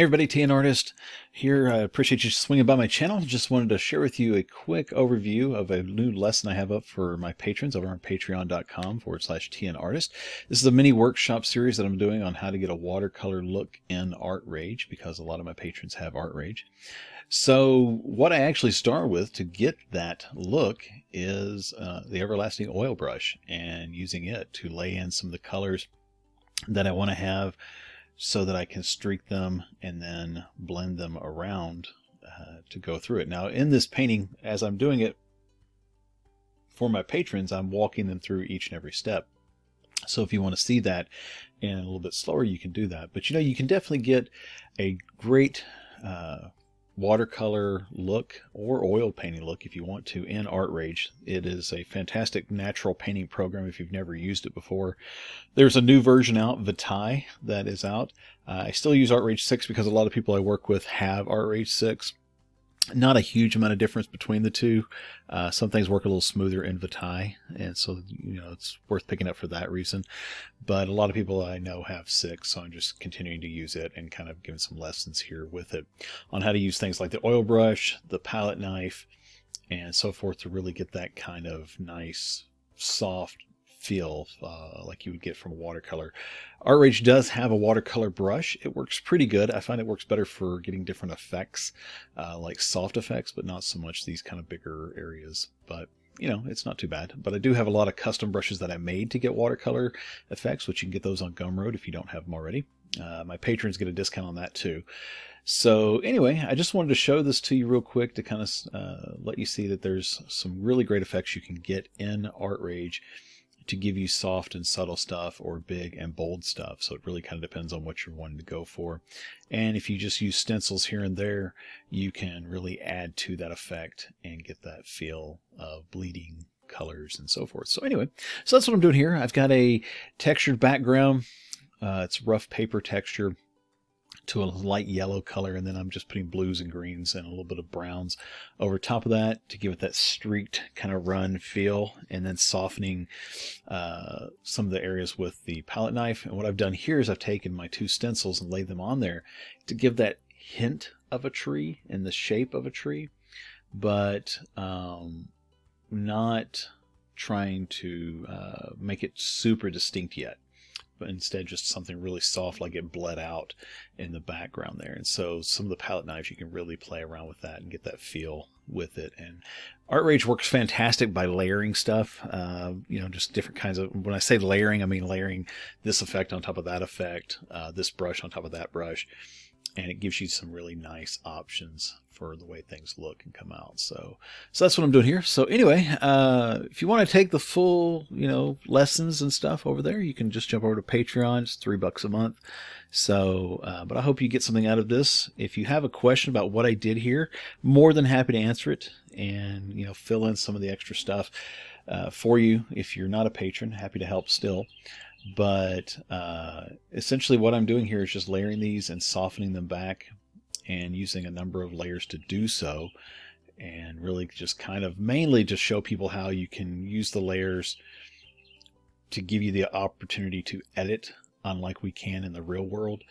Hey everybody, TN Artist here. I appreciate you swinging by my channel. Just wanted to share with you a quick overview of a new lesson I have up for my patrons over on patreon.com/TN Artist. This is a mini workshop series that I'm doing on how to get a watercolor look in ArtRage, because a lot of my patrons have ArtRage. So what I actually start with to get that look is the everlasting oil brush, and using it to lay in some of the colors that I want to have, so that I can streak them and then blend them around to go through it. Now in this painting, as I'm doing it for my patrons, I'm walking them through each and every step. So if you want to see that in a little bit slower, you can do that. But you can definitely get a great watercolor look or oil painting look if you want to in ArtRage. It is a fantastic natural painting program if you've never used it before. There's a new version out, Vitae, that is out. I still use ArtRage 6 because a lot of people I work with have ArtRage 6. Not a huge amount of difference between the two. Some things work a little smoother in Vitae, and so it's worth picking up for that reason. But a lot of people I know have 6, so I'm just continuing to use it and kind of giving some lessons here with it on how to use things like the oil brush, the palette knife, and so forth to really get that kind of nice, soft feel like you would get from a watercolor. ArtRage does have a watercolor brush. It works pretty good. I find it works better for getting different effects, like soft effects, but not so much these kind of bigger areas. But it's not too bad. But I do have a lot of custom brushes that I made to get watercolor effects, which you can get those on Gumroad if you don't have them already. My patrons get a discount on that too. So anyway, I just wanted to show this to you real quick to kind of let you see that there's some really great effects you can get in ArtRage to give you soft and subtle stuff or big and bold stuff. So it really kind of depends on what you're wanting to go for. And if you just use stencils here and there, you can really add to that effect and get that feel of bleeding colors and so forth. So anyway, so that's what I'm doing here. I've got a textured background. It's rough paper texture to a light yellow color, and then I'm just putting blues and greens and a little bit of browns over top of that to give it that streaked kind of run feel, and then softening some of the areas with the palette knife. And what I've done here is I've taken my 2 stencils and laid them on there to give that hint of a tree and the shape of a tree, but not trying to make it super distinct yet, but instead just something really soft, like it bled out in the background there. And so some of the palette knives, you can really play around with that and get that feel with it. And ArtRage works fantastic by layering stuff, just different kinds of, when I say layering, I mean layering this effect on top of that effect, this brush on top of that brush, and it gives you some really nice options for the way things look and come out. So that's what I'm doing here. So anyway, if you want to take the full, lessons and stuff over there, you can just jump over to Patreon. It's $3 a month. So, but I hope you get something out of this. If you have a question about what I did here, more than happy to answer it and, fill in some of the extra stuff for you. If you're not a patron, happy to help still. But essentially what I'm doing here is just layering these and softening them back and using a number of layers to do so, and really just kind of mainly just show people how you can use the layers to give you the opportunity to edit, unlike we can in the real world.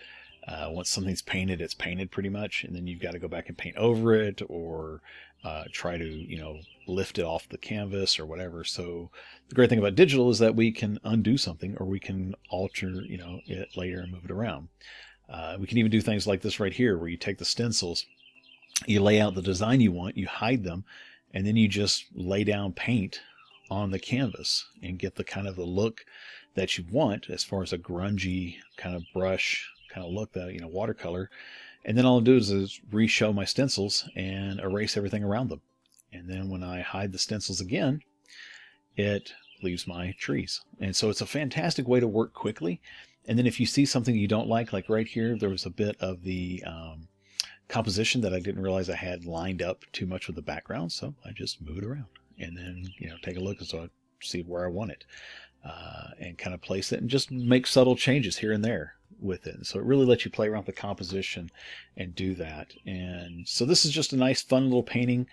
Once something's painted, it's painted pretty much, and then you've got to go back and paint over it, or try to lift it off the canvas or whatever. So the great thing about digital is that we can undo something, or we can alter it later and move it around. We can even do things like this right here, where you take the stencils, you lay out the design you want, you hide them, and then you just lay down paint on the canvas and get the kind of the look that you want, as far as a grungy kind of brush kind of look, that watercolor. And then all I'll do is re-show my stencils and erase everything around them. And then when I hide the stencils again, it leaves my trees. And so it's a fantastic way to work quickly. And then if you see something you don't like right here, there was a bit of the composition that I didn't realize I had lined up too much with the background, so I just move it around and then take a look, so I see where I want it, and kind of place it and just make subtle changes here and there with it. And so it really lets you play around with the composition and do that. And so this is just a nice fun little painting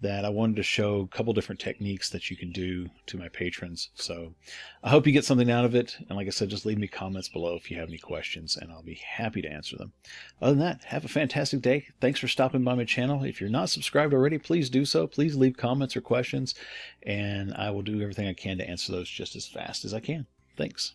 that I wanted to show a couple different techniques that you can do to my patrons. So I hope you get something out of it. And like I said, just leave me comments below if you have any questions, and I'll be happy to answer them. Other than that, have a fantastic day. Thanks for stopping by my channel. If you're not subscribed already, please do so. Please leave comments or questions, and I will do everything I can to answer those just as fast as I can. Thanks.